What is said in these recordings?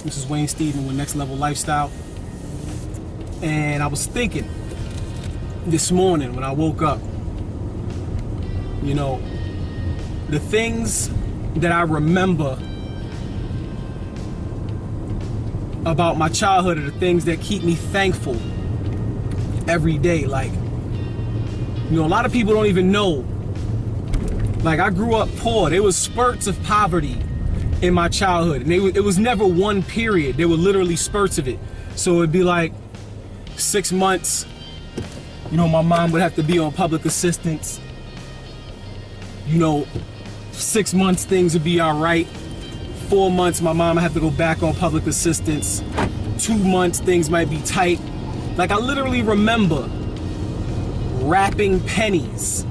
This is Wayne Stephen with Next Level Lifestyle. And I was thinking this morning when I woke up, you know, the things that I remember about my childhood are the things that keep me thankful every day. Like, you know, a lot of people don't even know. Like, I grew up poor. There was spurts of poverty in my childhood, and it was never one period. There were literally spurts of it. So it'd be like 6 months, you know, my mom would have to be on public assistance. You know, 6 months things would be all right. 4 months my mom would have to go back on public assistance. 2 months things might be tight. Like, I literally remember wrapping pennies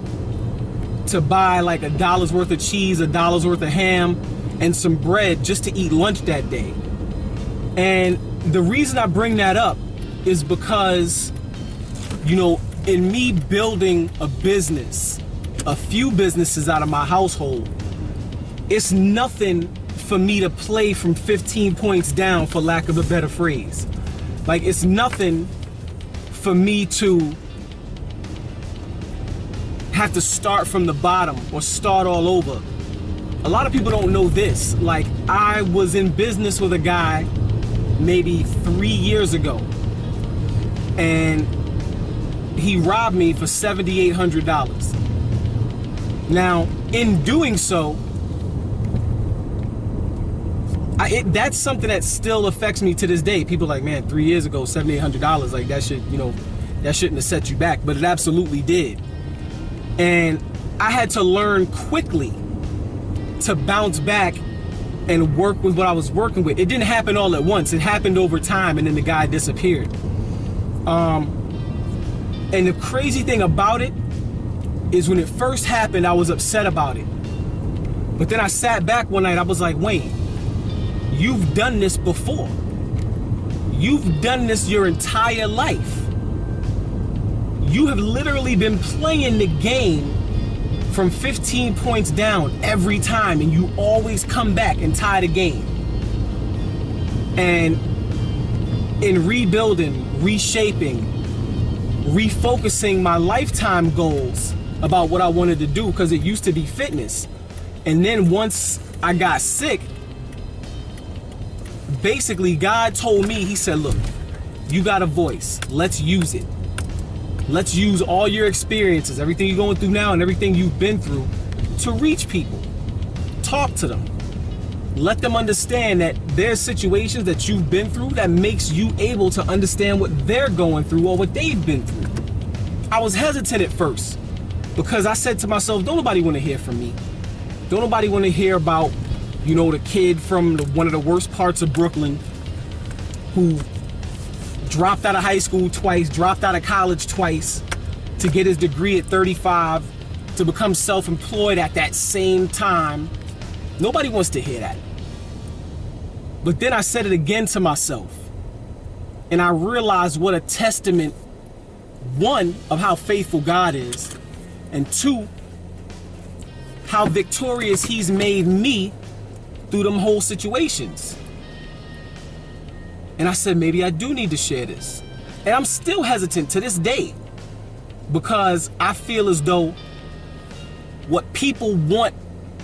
to buy like $1 worth of cheese, $1 worth of ham, and some bread just to eat lunch that day. And the reason I bring that up is because, you know, in me building a business, a few businesses out of my household, it's nothing for me to play from 15 points down, for lack of a better phrase. Like, it's nothing for me to have to start from the bottom or start all over. A lot of people don't know this. Like, I was in business with a guy maybe 3 years ago, and he robbed me for $7,800. Now, in doing so, that's something that still affects me to this day. People are like, man, 3 years ago, $7,800, like, that should, you know, that shouldn't have set you back, but it absolutely did. And I had to learn quickly to bounce back and work with what I was working with. It didn't happen all at once. It happened over time, and then the guy disappeared. And the crazy thing about it is, when it first happened, I was upset about it. But then I sat back one night, I was like, Wayne, you've done this before. You've done this your entire life. You have literally been playing the game from 15 points down every time, and you always come back and tie the game. And in rebuilding, reshaping, refocusing my lifetime goals about what I wanted to do, because it used to be fitness. And then once I got sick, basically God told me, he said, look, you got a voice, let's use it. Let's use all your experiences, everything you're going through now and everything you've been through, to reach people. Talk to them. Let them understand that there's situations that you've been through that makes you able to understand what they're going through or what they've been through. I was hesitant at first because I said to myself, don't nobody want to hear from me. Don't nobody want to hear about, you know, the kid from one of the worst parts of Brooklyn who dropped out of high school twice, dropped out of college twice, to get his degree at 35, to become self-employed at that same time. Nobody wants to hear that. But then I said it again to myself, and I realized what a testament, one, of how faithful God is, and two, how victorious he's made me through them whole situations. And I said, maybe I do need to share this. And I'm still hesitant to this day, because I feel as though what people want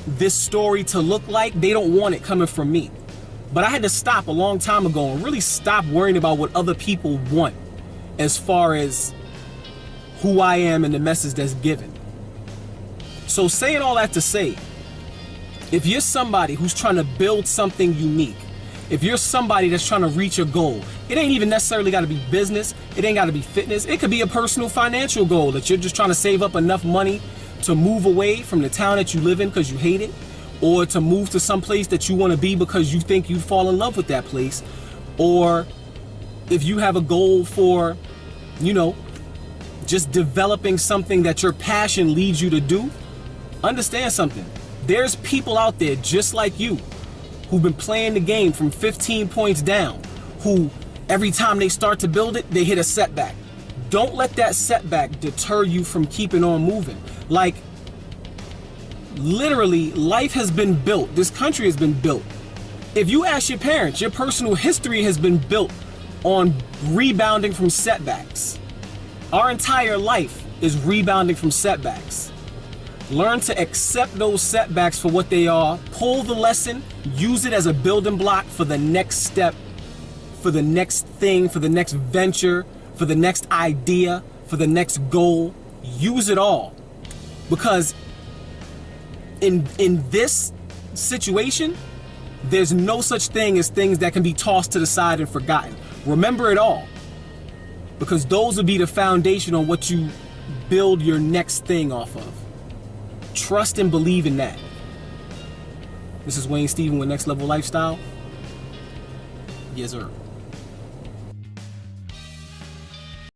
this story to look like, they don't want it coming from me. But I had to stop a long time ago and really stop worrying about what other people want as far as who I am and the message that's given. So saying all that to say, if you're somebody who's trying to build something unique, if you're somebody that's trying to reach a goal, it ain't even necessarily got to be business. It ain't got to be fitness. It could be a personal financial goal that you're just trying to save up enough money to move away from the town that you live in because you hate it, or to move to some place that you want to be because you think you'd fall in love with that place. Or if you have a goal for, you know, just developing something that your passion leads you to do, understand something. There's people out there just like you who've been playing the game from 15 points down, who every time they start to build it, they hit a setback. Don't let that setback deter you from keeping on moving. Like, literally, life has been built. This country has been built If you ask your parents, your personal history has been built on rebounding from setbacks. Our entire life is rebounding from setbacks. Learn to accept those setbacks for what they are, pull the lesson, use it as a building block for the next step, for the next thing, for the next venture, for the next idea, for the next goal. Use it all. Because in this situation, there's no such thing as things that can be tossed to the side and forgotten. Remember it all. Because those will be the foundation on what you build your next thing off of. Trust and believe in that. This is Wayne Stephen with Next Level Lifestyle. Yes, sir.